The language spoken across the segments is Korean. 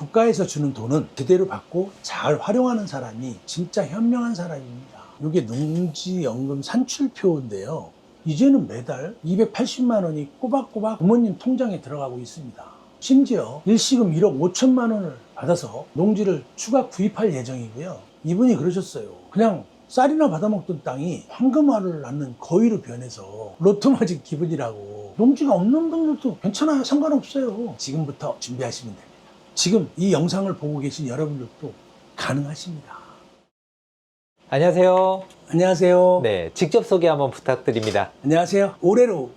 국가에서 주는 돈은 제대로 받고 잘 활용하는 사람이 진짜 현명한 사람입니다. 이게 농지연금 산출표인데요. 이제는 매달 280만 원이 꼬박꼬박 부모님 통장에 들어가고 있습니다. 심지어 일시금 1억 5천만 원을 받아서 농지를 추가 구입할 예정이고요. 이분이 그러셨어요. 그냥 쌀이나 받아먹던 땅이 황금알을 낳는 거위로 변해서 로또 맞은 기분이라고. 농지가 없는 분들도 괜찮아요. 상관없어요. 지금부터 준비하시면 됩니다. 지금 이 영상을 보고 계신 여러분들도 가능하십니다. 안녕하세요. 안녕하세요. 네, 직접 소개 한번 부탁드립니다. 안녕하세요. 올해로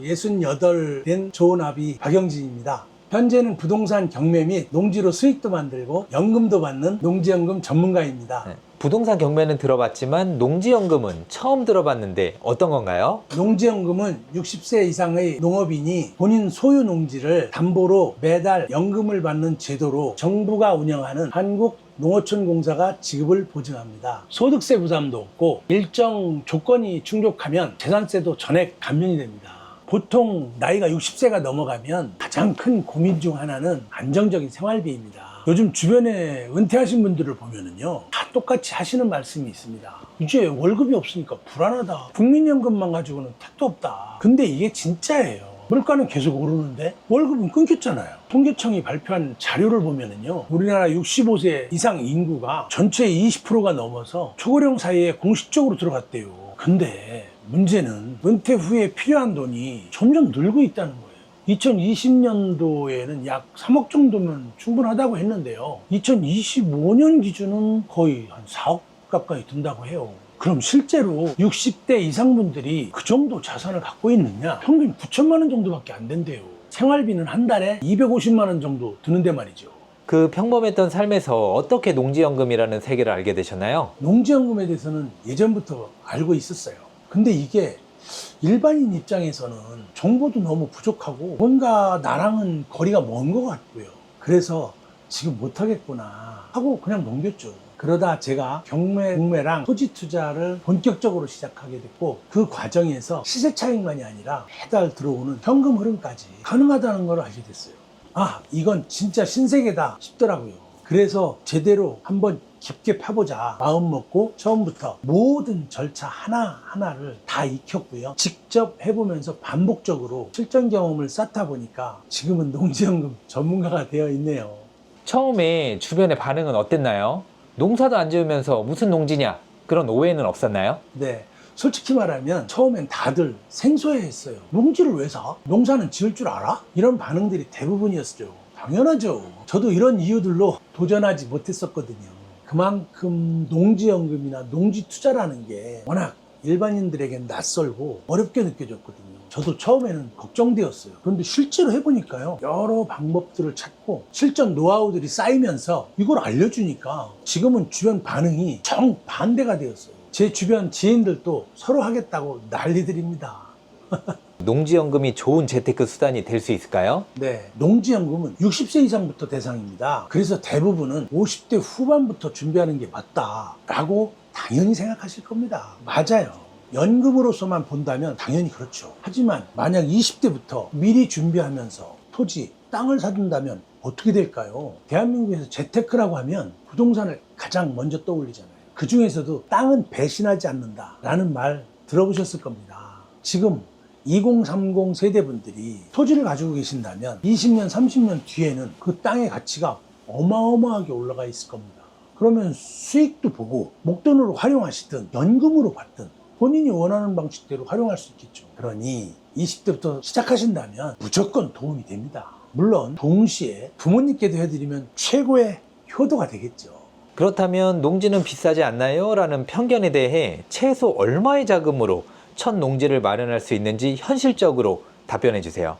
68 된 조은아비 박영진입니다. 현재는 부동산 경매 및 농지로 수익도 만들고 연금도 받는 농지연금 전문가입니다. 네, 부동산 경매는 들어봤지만 농지연금은 처음 들어봤는데 어떤 건가요? 농지연금은 60세 이상의 농업인이 본인 소유 농지를 담보로 매달 연금을 받는 제도로 정부가 운영하는 한국농어촌공사가 지급을 보증합니다. 소득세 부담도 없고 일정 조건이 충족하면 재산세도 전액 감면이 됩니다. 보통 나이가 60세가 넘어가면 가장 큰 고민 중 하나는 안정적인 생활비입니다. 요즘 주변에 은퇴하신 분들을 보면은요, 다 똑같이 하시는 말씀이 있습니다. 이제 월급이 없으니까 불안하다. 국민연금만 가지고는 택도 없다. 근데 이게 진짜예요. 물가는 계속 오르는데 월급은 끊겼잖아요. 통계청이 발표한 자료를 보면은요, 우리나라 65세 이상 인구가 전체의 20%가 넘어서 초고령 사이에 공식적으로 들어갔대요. 근데 문제는 은퇴 후에 필요한 돈이 점점 늘고 있다는 거예요. 2020년도에는 약 3억 정도면 충분하다고 했는데요. 2025년 기준은 거의 한 4억 가까이 든다고 해요. 그럼 실제로 60대 이상 분들이 그 정도 자산을 갖고 있느냐? 평균 9천만 원 정도밖에 안 된대요. 생활비는 한 달에 250만 원 정도 드는데 말이죠. 그 평범했던 삶에서 어떻게 농지연금이라는 세계를 알게 되셨나요? 농지연금에 대해서는 예전부터 알고 있었어요. 근데 이게 일반인 입장에서는 정보도 너무 부족하고 뭔가 나랑은 거리가 먼 것 같고요. 그래서 지금 못하겠구나 하고 그냥 넘겼죠. 그러다 제가 경매, 공매랑 토지 투자를 본격적으로 시작하게 됐고, 그 과정에서 시세 차익만이 아니라 매달 들어오는 현금 흐름까지 가능하다는 걸 알게 됐어요. 아, 이건 진짜 신세계다 싶더라고요. 그래서 제대로 한번 깊게 파보자 마음 먹고 처음부터 모든 절차 하나하나를 다 익혔고요. 직접 해보면서 반복적으로 실전 경험을 쌓다 보니까 지금은 농지연금 전문가가 되어 있네요. 처음에 주변의 반응은 어땠나요? 농사도 안 지으면서 무슨 농지냐? 그런 오해는 없었나요? 네, 솔직히 말하면 처음엔 다들 생소해했어요. 농지를 왜 사? 농사는 지을 줄 알아? 이런 반응들이 대부분이었죠. 당연하죠. 저도 이런 이유들로 도전하지 못했었거든요. 그만큼 농지연금이나 농지투자라는 게 워낙 일반인들에겐 낯설고 어렵게 느껴졌거든요. 저도 처음에는 걱정되었어요. 그런데 실제로 해보니까요, 여러 방법들을 찾고 실전 노하우들이 쌓이면서 이걸 알려주니까 지금은 주변 반응이 정반대가 되었어요. 제 주변 지인들도 서로 하겠다고 난리들입니다. 농지연금이 좋은 재테크 수단이 될 수 있을까요? 네, 농지연금은 60세 이상부터 대상입니다. 그래서 대부분은 50대 후반부터 준비하는 게 맞다라고 당연히 생각하실 겁니다. 맞아요. 연금으로서만 본다면 당연히 그렇죠. 하지만 만약 20대부터 미리 준비하면서 토지, 땅을 사둔다면 어떻게 될까요? 대한민국에서 재테크라고 하면 부동산을 가장 먼저 떠올리잖아요. 그 중에서도 땅은 배신하지 않는다라는 말 들어보셨을 겁니다. 지금 2030 세대분들이 토지를 가지고 계신다면 20년, 30년 뒤에는 그 땅의 가치가 어마어마하게 올라가 있을 겁니다. 그러면 수익도 보고 목돈으로 활용하시든 연금으로 받든 본인이 원하는 방식대로 활용할 수 있겠죠. 그러니 20대부터 시작하신다면 무조건 도움이 됩니다. 물론 동시에 부모님께도 해드리면 최고의 효도가 되겠죠. 그렇다면 농지는 비싸지 않나요? 라는 편견에 대해 최소 얼마의 자금으로 첫 농지를 마련할 수 있는지 현실적으로 답변해 주세요.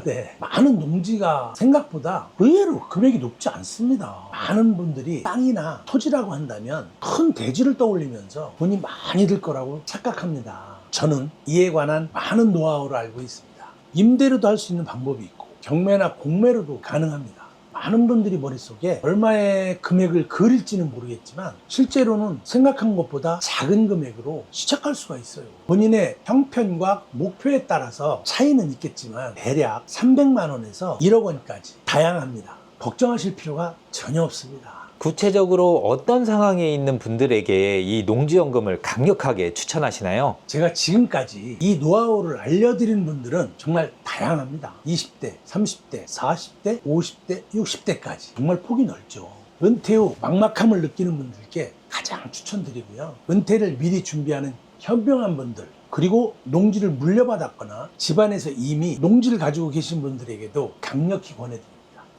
네. 많은 농지가 생각보다 의외로 금액이 높지 않습니다. 많은 분들이 땅이나 토지라고 한다면 큰 대지를 떠올리면서 돈이 많이 들 거라고 착각합니다. 저는 이에 관한 많은 노하우를 알고 있습니다. 임대로도 할 수 있는 방법이 있고 경매나 공매로도 가능합니다. 많은 분들이 머릿속에 얼마의 금액을 그릴지는 모르겠지만 실제로는 생각한 것보다 작은 금액으로 시작할 수가 있어요. 본인의 형편과 목표에 따라서 차이는 있겠지만 대략 300만 원에서 1억 원까지 다양합니다. 걱정하실 필요가 전혀 없습니다. 구체적으로 어떤 상황에 있는 분들에게 이 농지연금을 강력하게 추천하시나요? 제가 지금까지 이 노하우를 알려드린 분들은 정말 다양합니다. 20대, 30대, 40대, 50대, 60대까지 정말 폭이 넓죠. 은퇴 후 막막함을 느끼는 분들께 가장 추천드리고요. 은퇴를 미리 준비하는 현명한 분들, 그리고 농지를 물려받았거나 집안에서 이미 농지를 가지고 계신 분들에게도 강력히 권해드립니다.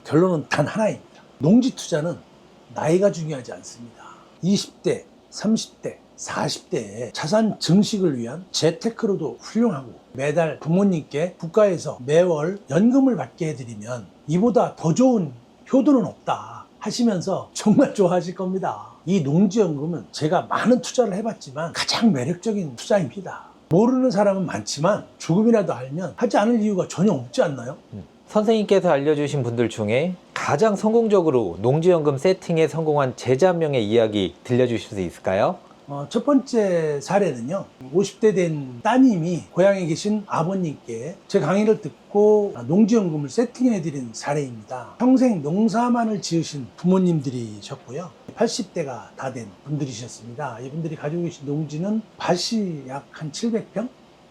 결론은 단 하나입니다. 농지 투자는 나이가 중요하지 않습니다. 20대, 30대, 40대에 자산 증식을 위한 재테크로도 훌륭하고 매달 부모님께 국가에서 매월 연금을 받게 해드리면 이보다 더 좋은 효도는 없다 하시면서 정말 좋아하실 겁니다. 이 농지연금은 제가 많은 투자를 해봤지만 가장 매력적인 투자입니다. 모르는 사람은 많지만 조금이라도 알면 하지 않을 이유가 전혀 없지 않나요? 선생님께서 알려주신 분들 중에 가장 성공적으로 농지연금 세팅에 성공한 제자 한 명의 이야기 들려주실 수 있을까요? 첫 번째 사례는요, 50대 된 따님이 고향에 계신 아버님께 제 강의를 듣고 농지연금을 세팅해드린 사례입니다. 평생 농사만을 지으신 부모님들이셨고요. 80대가 다 된 분들이셨습니다. 이분들이 가지고 계신 농지는 밭이 약 한 700평,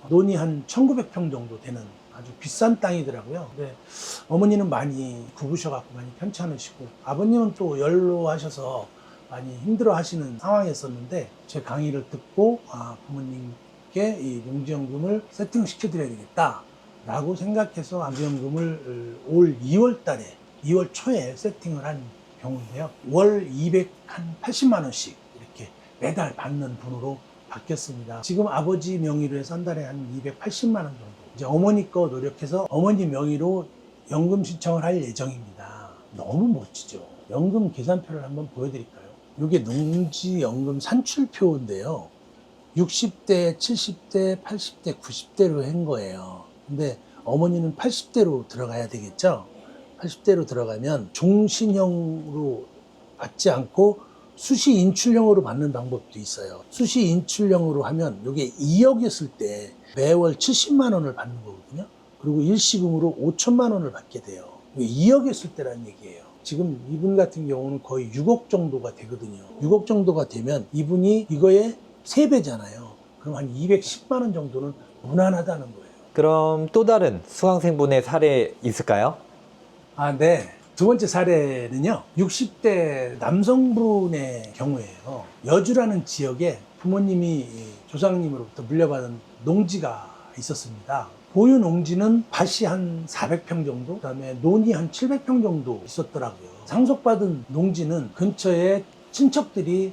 논이 한 1900평 정도 되는 아주 비싼 땅이더라고요. 근데 어머니는 많이 굽으셔갖고 많이 편찮으시고, 아버님은 또 연로하셔서 많이 힘들어 하시는 상황이었었는데, 제 강의를 듣고 부모님께 이 농지연금을 세팅시켜 드려야 되겠다 라고 생각해서 농지연금을 올 2월 달에 2월 초에 세팅을 한 경우인데요, 월 280만 원씩 이렇게 매달 받는 분으로 바뀌었습니다. 지금 아버지 명의로 해서 한 달에 한 280만 원 정도, 이제 어머니 거 노력해서 어머니 명의로 연금 신청을 할 예정입니다. 너무 멋지죠. 연금 계산표를 한번 보여드릴까요? 이게 농지연금 산출표인데요, 60대, 70대, 80대, 90대로 한 거예요. 근데 어머니는 80대로 들어가야 되겠죠. 80대로 들어가면 종신형으로 받지 않고 수시 인출형으로 받는 방법도 있어요. 수시 인출형으로 하면 이게 2억이었을 때 매월 70만 원을 받는 거거든요. 그리고 일시금으로 5천만 원을 받게 돼요. 2억이었을 때라는 얘기예요. 지금 이분 같은 경우는 거의 6억 정도가 되거든요. 6억 정도가 되면 이분이 이거의 3배잖아요. 그럼 한 210만 원 정도는 무난하다는 거예요. 그럼 또 다른 수강생분의 사례 있을까요? 네. 두 번째 사례는요, 60대 남성분의 경우예요. 여주라는 지역에 부모님이 조상님으로부터 물려받은 농지가 있었습니다. 보유 농지는 밭이 한 400평 정도, 그다음에 논이 한 700평 정도 있었더라고요. 상속받은 농지는 근처에 친척들이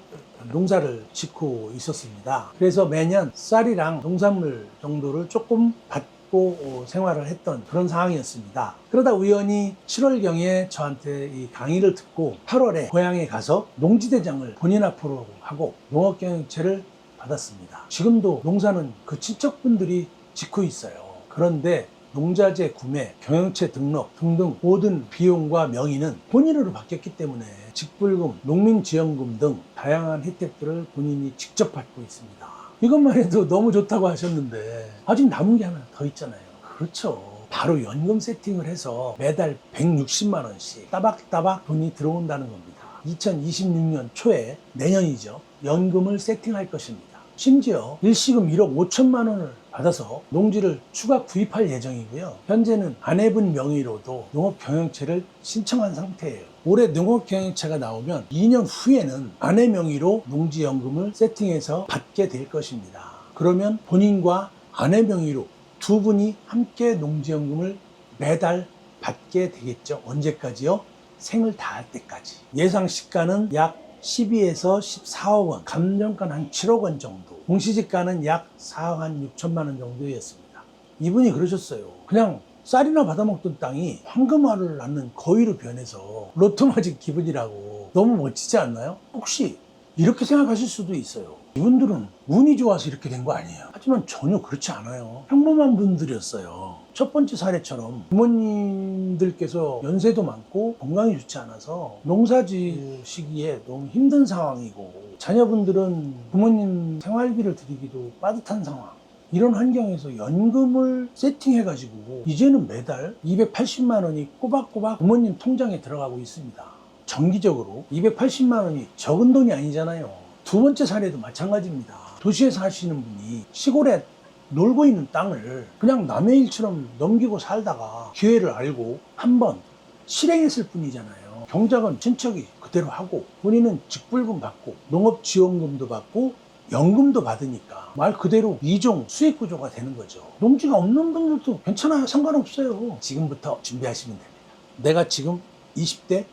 농사를 짓고 있었습니다. 그래서 매년 쌀이랑 농산물 정도를 조금 받고 생활을 했던 그런 상황이었습니다. 그러다 우연히 7월경에 저한테 이 강의를 듣고 8월에 고향에 가서 농지대장을 본인 앞으로 하고 농업경영체를 받았습니다. 지금도 농사는 그 친척분들이 짓고 있어요. 그런데 농자재 구매, 경영체 등록 등등 모든 비용과 명의는 본인으로 바뀌었기 때문에 직불금, 농민지원금 등 다양한 혜택들을 본인이 직접 받고 있습니다. 이것만 해도 너무 좋다고 하셨는데 아직 남은 게 하나 더 있잖아요. 그렇죠. 바로 연금 세팅을 해서 매달 160만 원씩 따박따박 돈이 들어온다는 겁니다. 2026년 초에, 내년이죠, 연금을 세팅할 것입니다. 심지어 일시금 1억 5천만 원을 받아서 농지를 추가 구입할 예정이고요. 현재는 아내분 명의로도 농업경영체를 신청한 상태예요. 올해 농업경영체가 나오면 2년 후에는 아내 명의로 농지연금을 세팅해서 받게 될 것입니다. 그러면 본인과 아내 명의로 두 분이 함께 농지연금을 매달 받게 되겠죠. 언제까지요? 생을 다할 때까지. 예상 시가는 약 12에서 14억 원, 감정가는 한 7억 원 정도, 공시지가는 약 4억 한 6천만 원 정도였습니다. 이분이 그러셨어요. 그냥 쌀이나 받아먹던 땅이 황금알을 낳는 거위로 변해서 로또 맞은 기분이라고. 너무 멋지지 않나요? 혹시 이렇게 생각하실 수도 있어요. 이분들은 운이 좋아서 이렇게 된 거 아니에요. 하지만 전혀 그렇지 않아요. 평범한 분들이었어요. 첫 번째 사례처럼 부모님들께서 연세도 많고 건강이 좋지 않아서 농사 지으시기에 너무 힘든 상황이고, 자녀분들은 부모님 생활비를 드리기도 빠듯한 상황, 이런 환경에서 연금을 세팅해가지고 이제는 매달 280만 원이 꼬박꼬박 부모님 통장에 들어가고 있습니다. 정기적으로 280만 원이 적은 돈이 아니잖아요. 두 번째 사례도 마찬가지입니다. 도시에 사시는 분이 시골에 놀고 있는 땅을 그냥 남의 일처럼 넘기고 살다가 기회를 알고 한번 실행했을 뿐이잖아요. 경작은 친척이 그대로 하고 본인은 직불금 받고 농업지원금도 받고 연금도 받으니까 말 그대로 이종 수익 구조가 되는 거죠. 농지가 없는 분들도 괜찮아요. 상관없어요. 지금부터 준비하시면 됩니다. 내가 지금 20대,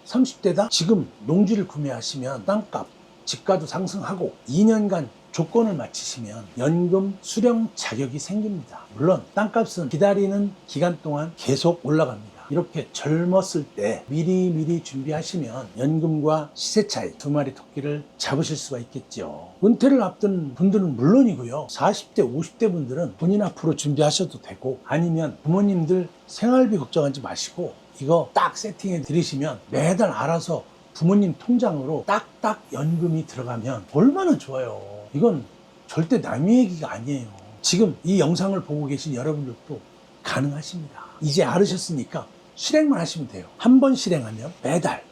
30대다. 지금 농지를 구매하시면 땅값, 집가도 상승하고 2년간 조건을 맞추시면 연금 수령 자격이 생깁니다. 물론 땅값은 기다리는 기간 동안 계속 올라갑니다. 이렇게 젊었을 때 미리 준비하시면 연금과 시세 차이 두 마리 토끼를 잡으실 수가 있겠죠. 은퇴를 앞둔 분들은 물론이고요. 40대, 50대 분들은 본인 앞으로 준비하셔도 되고 아니면 부모님들 생활비 걱정하지 마시고 이거 딱 세팅해 드리시면 매달 알아서 부모님 통장으로 딱딱 연금이 들어가면 얼마나 좋아요. 이건 절대 남의 얘기가 아니에요. 지금 이 영상을 보고 계신 여러분들도 가능하십니다. 이제 알으셨으니까 실행만 하시면 돼요. 한 번 실행하면 매달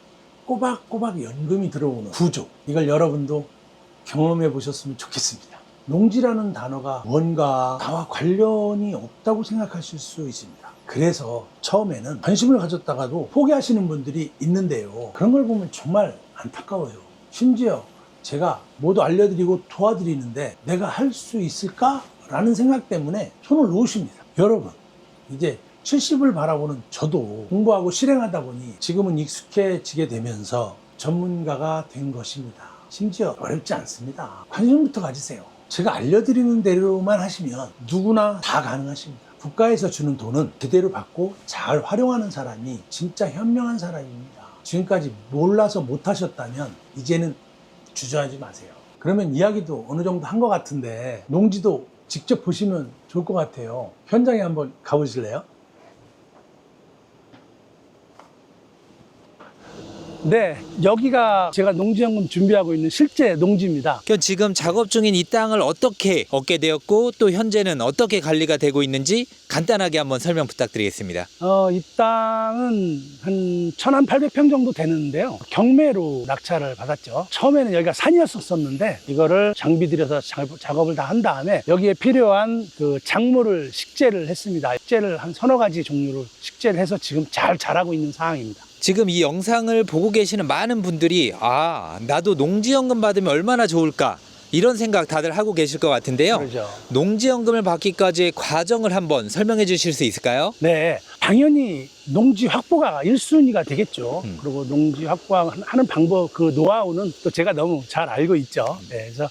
꼬박꼬박 연금이 들어오는 구조, 이걸 여러분도 경험해 보셨으면 좋겠습니다. 농지라는 단어가 뭔가 나와 관련이 없다고 생각하실 수 있습니다. 그래서 처음에는 관심을 가졌다가도 포기하시는 분들이 있는데요. 그런 걸 보면 정말 안타까워요. 심지어 제가 모두 알려드리고 도와드리는데 내가 할 수 있을까? 라는 생각 때문에 손을 놓으십니다. 여러분, 이제 70을 바라보는 저도 공부하고 실행하다 보니 지금은 익숙해지게 되면서 전문가가 된 것입니다. 심지어 어렵지 않습니다. 관심부터 가지세요. 제가 알려드리는 대로만 하시면 누구나 다 가능하십니다. 국가에서 주는 돈은 그대로 받고 잘 활용하는 사람이 진짜 현명한 사람입니다. 지금까지 몰라서 못하셨다면 이제는 주저하지 마세요. 그러면 이야기도 어느 정도 한 것 같은데 농지도 직접 보시면 좋을 것 같아요. 현장에 한번 가보실래요? 네, 여기가 제가 농지연금 준비하고 있는 실제 농지입니다. 그럼 지금 작업 중인 이 땅을 어떻게 얻게 되었고 또 현재는 어떻게 관리가 되고 있는지 간단하게 한번 설명 부탁드리겠습니다. 이 땅은 한 1,800평 정도 되는데요. 경매로 낙찰을 받았죠. 처음에는 여기가 산이었었는데 이거를 장비 들여서 작업을 다 한 다음에 여기에 필요한 그 작물을 식재를 했습니다. 식재를 한 서너 가지 종류로 식재를 해서 지금 잘 자라고 있는 상황입니다. 지금 이 영상을 보고 계시는 많은 분들이 나도 농지연금 받으면 얼마나 좋을까 이런 생각 다들 하고 계실 것 같은데요. 그렇죠. 농지연금을 받기까지의 과정을 한번 설명해 주실 수 있을까요? 네, 당연히 농지 확보가 1순위가 되겠죠. 그리고 농지 확보하는 방법, 그 노하우는 또 제가 너무 잘 알고 있죠. 네, 그래서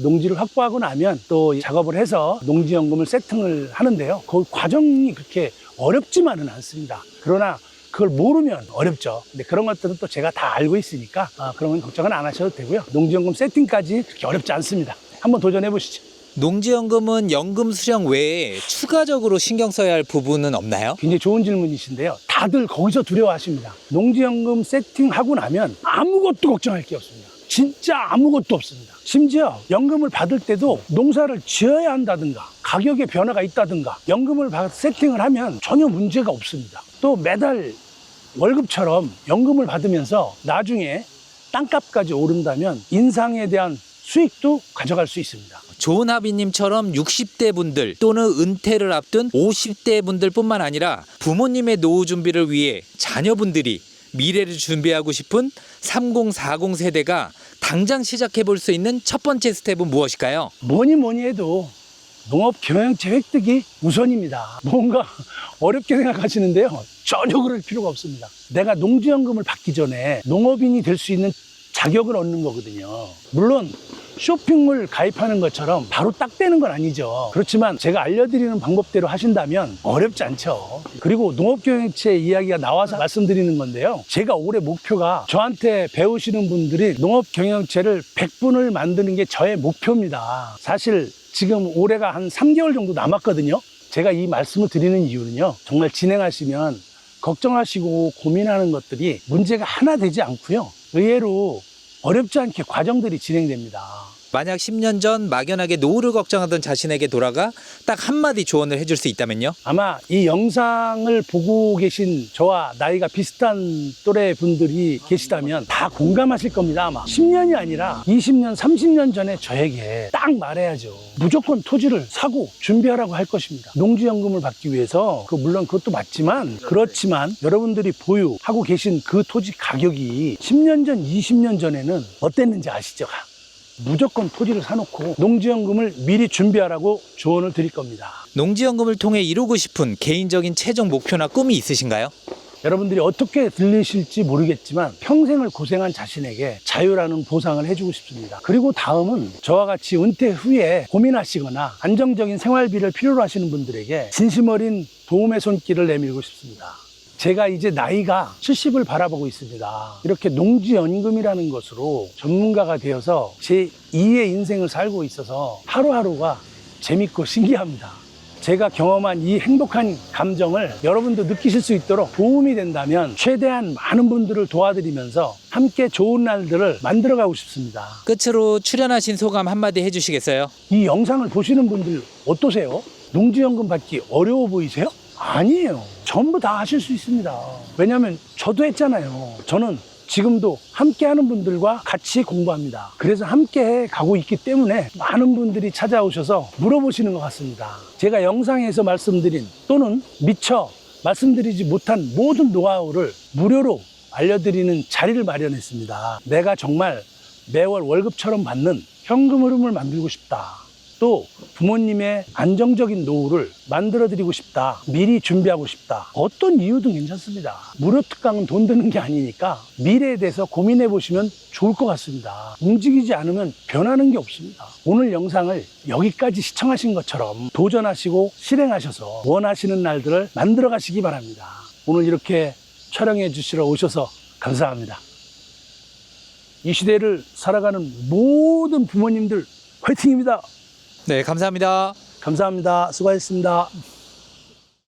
농지를 확보하고 나면 또 작업을 해서 농지연금을 세팅을 하는데요. 그 과정이 그렇게 어렵지만은 않습니다. 그러나 그걸 모르면 어렵죠. 근데 그런 것들은 또 제가 다 알고 있으니까 그런 건 걱정은 안 하셔도 되고요. 농지연금 세팅까지 그렇게 어렵지 않습니다. 한번 도전해 보시죠. 농지연금은 연금 수령 외에 추가적으로 신경 써야 할 부분은 없나요? 굉장히 좋은 질문이신데요. 다들 거기서 두려워하십니다. 농지연금 세팅하고 나면 아무것도 걱정할 게 없습니다. 진짜 아무것도 없습니다. 심지어 연금을 받을 때도 농사를 지어야 한다든가 가격의 변화가 있다든가 연금을 세팅을 하면 전혀 문제가 없습니다. 또 매달 월급처럼 연금을 받으면서 나중에 땅값까지 오른다면 인상에 대한 수익도 가져갈 수 있습니다. 조은하비님처럼 60대 분들 또는 은퇴를 앞둔 50대 분들 뿐만 아니라 부모님의 노후 준비를 위해 자녀분들이 미래를 준비하고 싶은 3040 세대가 당장 시작해 볼 수 있는 첫 번째 스텝은 무엇일까요? 뭐니 해도 농업경영체 획득이 우선입니다. 뭔가 어렵게 생각하시는데요. 전혀 그럴 필요가 없습니다. 내가 농지연금을 받기 전에 농업인이 될 수 있는 자격을 얻는 거거든요. 물론 쇼핑몰 가입하는 것처럼 바로 딱 되는 건 아니죠. 그렇지만 제가 알려드리는 방법대로 하신다면 어렵지 않죠. 그리고 농업경영체 이야기가 나와서 말씀드리는 건데요. 제가 올해 목표가 저한테 배우시는 분들이 농업경영체를 100분을 만드는 게 저의 목표입니다. 사실 지금 올해가 한 3개월 정도 남았거든요. 제가 이 말씀을 드리는 이유는요. 정말 진행하시면 걱정하시고 고민하는 것들이 문제가 하나 되지 않고요. 의외로 어렵지 않게 과정들이 진행됩니다. 만약 10년 전 막연하게 노후를 걱정하던 자신에게 돌아가 딱 한마디 조언을 해줄 수 있다면요? 아마 이 영상을 보고 계신 저와 나이가 비슷한 또래 분들이 계시다면 다 공감하실 겁니다. 아마 10년이 아니라 20년, 30년 전에 저에게 딱 말해야죠. 무조건 토지를 사고 준비하라고 할 것입니다. 농지연금을 받기 위해서 물론 그것도 맞지만 그렇지만 여러분들이 보유하고 계신 그 토지 가격이 10년 전, 20년 전에는 어땠는지 아시죠? 무조건 토지를 사놓고 농지연금을 미리 준비하라고 조언을 드릴 겁니다. 농지연금을 통해 이루고 싶은 개인적인 최종 목표나 꿈이 있으신가요? 여러분들이 어떻게 들리실지 모르겠지만 평생을 고생한 자신에게 자유라는 보상을 해주고 싶습니다. 그리고 다음은 저와 같이 은퇴 후에 고민하시거나 안정적인 생활비를 필요로 하시는 분들에게 진심 어린 도움의 손길을 내밀고 싶습니다. 제가 이제 나이가 70을 바라보고 있습니다. 이렇게 농지연금이라는 것으로 전문가가 되어서 제 2의 인생을 살고 있어서 하루하루가 재밌고 신기합니다. 제가 경험한 이 행복한 감정을 여러분도 느끼실 수 있도록 도움이 된다면 최대한 많은 분들을 도와드리면서 함께 좋은 날들을 만들어가고 싶습니다. 끝으로 출연하신 소감 한마디 해주시겠어요? 이 영상을 보시는 분들 어떠세요? 농지연금 받기 어려워 보이세요? 아니에요. 전부 다 하실 수 있습니다. 왜냐하면 저도 했잖아요. 저는 지금도 함께 하는 분들과 같이 공부합니다. 그래서 함께 가고 있기 때문에 많은 분들이 찾아오셔서 물어보시는 것 같습니다. 제가 영상에서 말씀드린 또는 미처 말씀드리지 못한 모든 노하우를 무료로 알려드리는 자리를 마련했습니다. 내가 정말 매월 월급처럼 받는 현금 흐름을 만들고 싶다. 또 부모님의 안정적인 노후를 만들어드리고 싶다. 미리 준비하고 싶다. 어떤 이유든 괜찮습니다. 무료 특강은 돈 드는 게 아니니까 미래에 대해서 고민해 보시면 좋을 것 같습니다. 움직이지 않으면 변하는 게 없습니다. 오늘 영상을 여기까지 시청하신 것처럼 도전하시고 실행하셔서 원하시는 날들을 만들어 가시기 바랍니다. 오늘 이렇게 촬영해 주시러 오셔서 감사합니다. 이 시대를 살아가는 모든 부모님들 화이팅입니다. 네, 감사합니다. 감사합니다. 수고하셨습니다.